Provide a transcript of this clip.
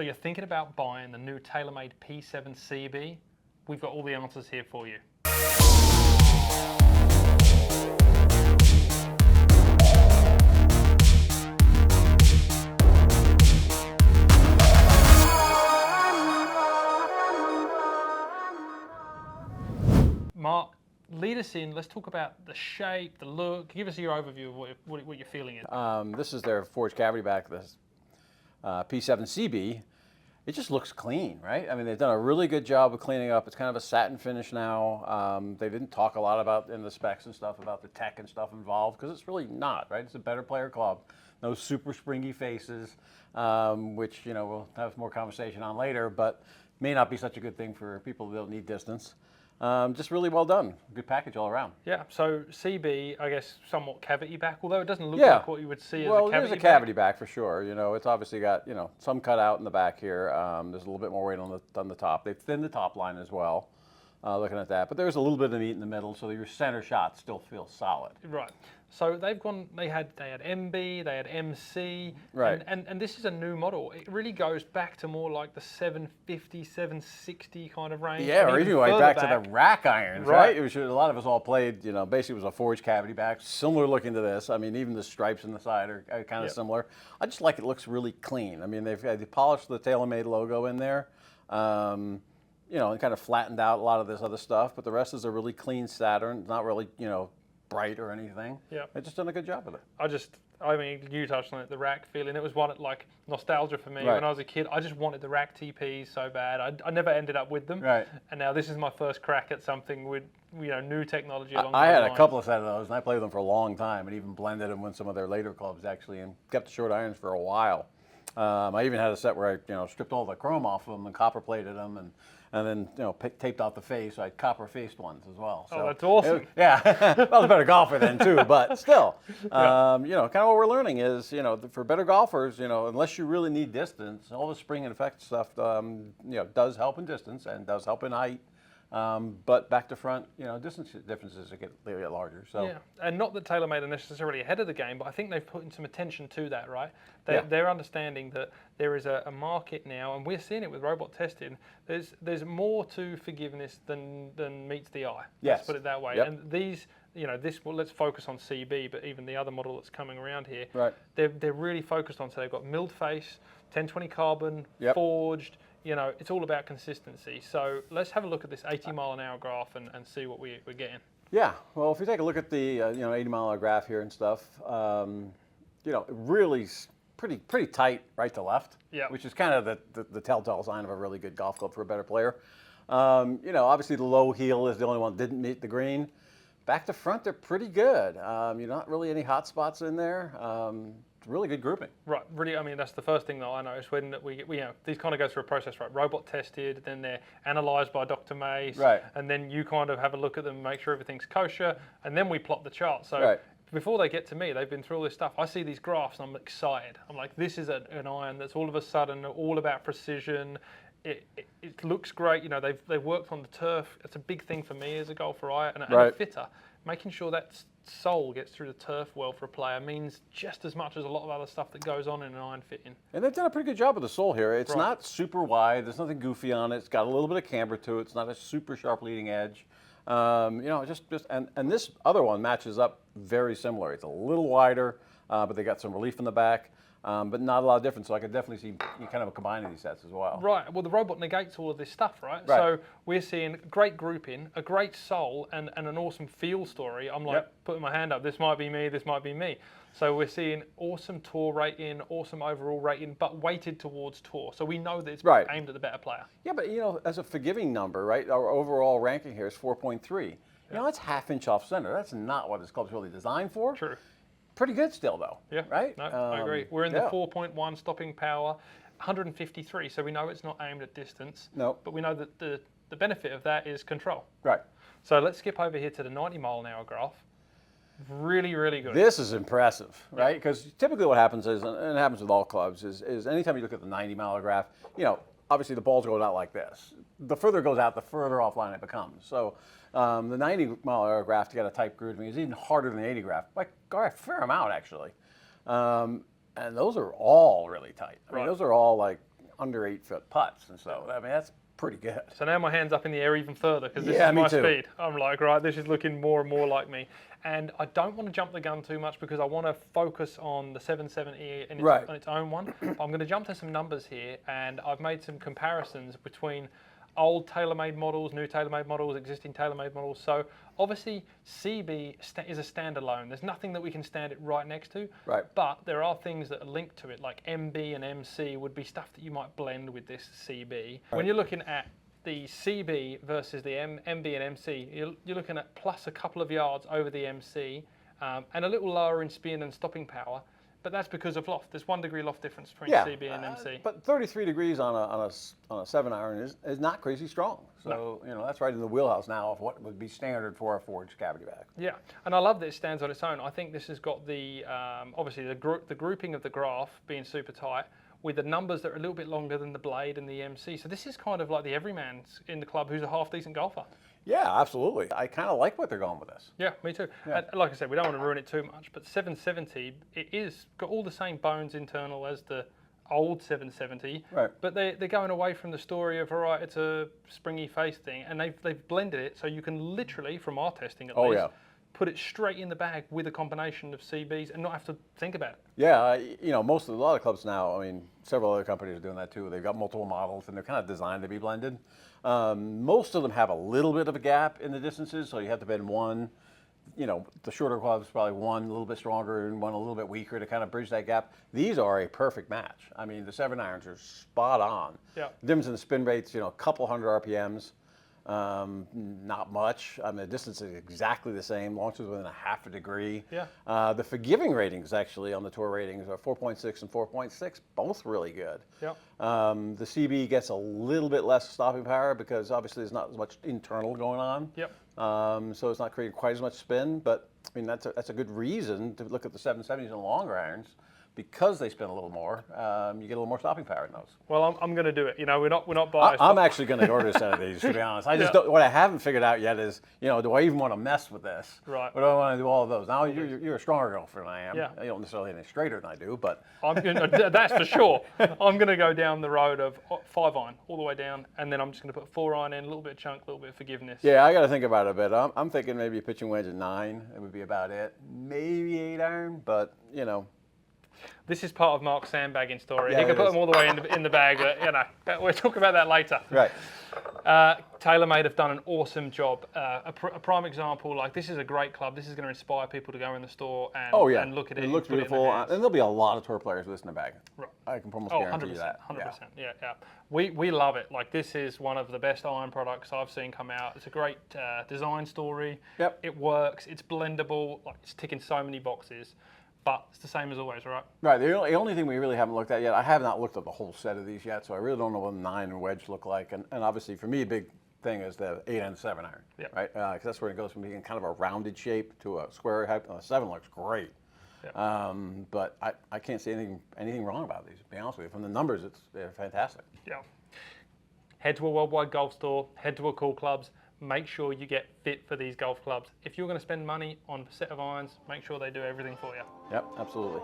So you're thinking about buying the new Taylormade P7CB? We've got all the answers here for you. Mark, lead us in. Let's talk about the shape, the look. Give us your overview of what you're feeling in. This is their forged cavity back, this P7CB. It just looks clean, right? I mean, they've done a really good job of cleaning up. It's kind of a satin finish now. They didn't talk a lot about in the specs and stuff about the tech and stuff involved because it's really not, right? It's a better player club. No super springy faces, which, you know, we'll have more conversation on later, but may not be such a good thing for people who don't need distance. Just really well done. Good package all around. Yeah, so CB, I guess, somewhat cavity back, although it doesn't look like what you would see as a cavity back. Well, there's a cavity back for sure. You know, it's obviously got, you know, some cut out in the back here. There's a little bit more weight on the top. They've thinned the top line as well, looking at that. But there's a little bit of meat in the middle, so your center shot still feels solid. Right. So they've gone, they had MB, they had MC, right. and this is a new model. It really goes back to more like the 750, 760 kind of range. Yeah, or even right back to the rack irons, right? It was, a lot of us all played, you know, basically it was a forged cavity back, similar looking to this. I mean, even the stripes in the side are kind of similar. I just like it looks really clean. I mean, they polished the Taylormade logo in there. You know, and kind of flattened out a lot of this other stuff, but the rest is a really clean Saturn, not really, you know, bright or anything. Yeah. They've just done a good job with it. I mean, you touched on it, the rack feeling. It was one like nostalgia for me. When I was a kid, I just wanted the rack TPs so bad. I never ended up with them. Right. And now this is my first crack at something with, you know, new technology along the I had lines. a couple of set of those, and I played with them for a long time, and even blended them with some of their later clubs actually, and kept the short irons for a while. I even had a set where I, you know, stripped all the chrome off of them and copper plated them, and then, you know, taped out the face. So I had copper-faced ones as well. So that's awesome. Yeah, I was a better golfer then too, but still, you know, kind of what we're learning is, you know, for better golfers, you know, unless you really need distance, all the spring and effect stuff, you know, does help in distance and does help in height. But back to front, you know, distance differences get larger. So yeah, and not that Taylormade are necessarily ahead of the game, but I think they've put in some attention to that, right? They're understanding that there is a market now, and we're seeing it with robot testing. There's more to forgiveness than meets the eye. Yes. Let's put it that way. Yep. And these, you know, well, let's focus on CB, but even the other model that's coming around here, right? They're really focused on. So they've got milled face, 1020 carbon, forged. You know, it's all about consistency. So let's have a look at this 80-mile-an-hour graph and see what we're getting. Yeah, well, if you take a look at the you know, 80-mile-an-hour graph here and stuff, you know, really pretty tight right to left, which is kind of the telltale sign of a really good golf club for a better player. You know, obviously the low heel is the only one that didn't meet the green. Back to front, they're pretty good. You're not really any hot spots in there. Really good grouping. Right, really, I mean, that's the first thing that I noticed when we you know, these kind of go through a process, right? Robot tested, then they're analysed by Dr. Mace, right? And then you kind of have a look at them, make sure everything's kosher, and then we plot the chart. So before they get to me, they've been through all this stuff. I see these graphs and I'm excited. I'm like, this is an iron that's all of a sudden all about precision. It looks great. You know, they've worked on the turf. It's a big thing for me as a golfer, and a fitter. Making sure that sole gets through the turf well for a player means just as much as a lot of other stuff that goes on in an iron fitting. And they've done a pretty good job with the sole here. It's not super wide. There's nothing goofy on it. It's got a little bit of camber to it. It's not a super sharp leading edge. You know, and this other one matches up very similar. It's a little wider, but they got some relief in the back. But not a lot of difference, so I could definitely see you kind of combining these sets as well. Right, well the robot negates all of this stuff, right? So we're seeing great grouping, a great soul, and an awesome feel story. I'm like putting my hand up, this might be me, this might be me. So we're seeing awesome tour rating, awesome overall rating, but weighted towards tour. So we know that it's aimed at the better player. Yeah, but you know, as a forgiving number, right, our overall ranking here is 4.3. You know, that's half-inch off center. That's not what this club's really designed for. True. Pretty good still, though. Yeah. Right? No, I agree. We're in the 4.1 stopping power, 153, so we know it's not aimed at distance. No. But we know that the benefit of that is control. Right. So let's skip over here to the 90-mile-an-hour graph. Really, really good. This is impressive, right? Because typically what happens is, and it happens with all clubs, is anytime you look at the 90-mile graph, you know, obviously the ball's going out like this. The further it goes out, the further offline it becomes. So the 90-mile-an-hour graph to get a tight groove is even harder than the 80 graph, by a fair amount actually. And those are all really tight. I mean, those are all like under 8-foot putts, and so I mean that's pretty good. So now my hand's up in the air even further because this is me my too. speed. I'm like, right, this is looking more and more like me. And I don't want to jump the gun too much because I want to focus on the 770 in on its own one. But I'm going to jump to some numbers here, and I've made some comparisons between old Taylormade models, new Taylormade models, existing Taylormade models. So obviously CB is a standalone. There's nothing that we can stand it right next to. Right. But there are things that are linked to it, like MB and MC would be stuff that you might blend with this CB. Right. When you're looking at the CB versus the MB and MC, you're looking at plus a couple of yards over the MC and a little lower in spin and stopping power. But that's because of loft. There's 1 degree loft difference between CB and MC. But 33 degrees on a 7-iron is not crazy strong. So you know that's right in the wheelhouse now of what would be standard for a forged cavity bag. Yeah, and I love that it stands on its own. I think this has got the obviously the grouping of the graph being super tight, with the numbers that are a little bit longer than the blade and the MC. So this is kind of like the everyman in the club who's a half decent golfer. Yeah, absolutely. I kind of like what they're going with this. Yeah, me too. Yeah. And like I said, we don't want to ruin it too much, but 770, it is got all the same bones internal as the old 770, right? But they're going away from the story of, all right, it's a springy face thing, and they've blended it so you can literally, from our testing at least, put it straight in the bag with a combination of CBs and not have to think about it. Yeah, you know, a lot of clubs now, I mean, several other companies are doing that too. They've got multiple models and they're kind of designed to be blended. Most of them have a little bit of a gap in the distances, so you have to bend one. You know, the shorter clubs probably one a little bit stronger and one a little bit weaker to kind of bridge that gap. These are a perfect match. I mean, the 7-irons are spot on. Yeah. The difference in the spin rates, you know, a couple hundred RPMs. Not much. I mean, the distance is exactly the same, launches within a half a degree. Yeah. The forgiving ratings actually on the tour ratings are 4.6 and 4.6, both really good. Yeah. The CB gets a little bit less stopping power because obviously there's not as much internal going on. Yep. So it's not creating quite as much spin, but I mean that's a good reason to look at the 770s and longer irons. Because they spin a little more, you get a little more stopping power in those. Well, I'm going to do it. You know, we're not biased. I'm actually going to order a set of these, to be honest. I just what I haven't figured out yet is, you know, do I even want to mess with this? Right. Or do I want to do all of those? Now you're a stronger golfer than I am. Yeah. You don't necessarily hit any straighter than I do, but that's for sure. I'm going to go down the road of 5-iron all the way down, and then I'm just going to put 4-iron in, a little bit of chunk, a little bit of forgiveness. Yeah, I got to think about it a bit. I'm thinking maybe a pitching wedge at 9. It would be about it. Maybe 8-iron, but you know. This is part of Mark's sandbagging story. Yeah, He can put them all the way in the bag, but you know, we'll talk about that later. Right. Taylormade have done an awesome job. A prime example, like this is a great club. This is going to inspire people to go in the store and look at it. It looks beautiful, and there'll be a lot of tour players with this in the bag. Right. I can almost guarantee 100%, you that. 100%. Yeah. We love it. Like this is one of the best iron products I've seen come out. It's a great design story. Yep. It works. It's blendable. Like it's ticking so many boxes. But it's the same as always, right? Right. The only thing we really haven't looked at yet, I have not looked at the whole set of these yet, so I really don't know what the 9 and wedge look like. And obviously, for me, a big thing is the 8 and 7-iron, right? Because that's where it goes from being kind of a rounded shape to a square type. The 7 looks great. Yeah. But I can't see anything wrong about these, to be honest with you. From the numbers, they're fantastic. Yeah. Head to a worldwide golf store, head to a cool clubs. Make sure you get fit for these golf clubs. If you're going to spend money on a set of irons, make sure they do everything for you. Yep, absolutely.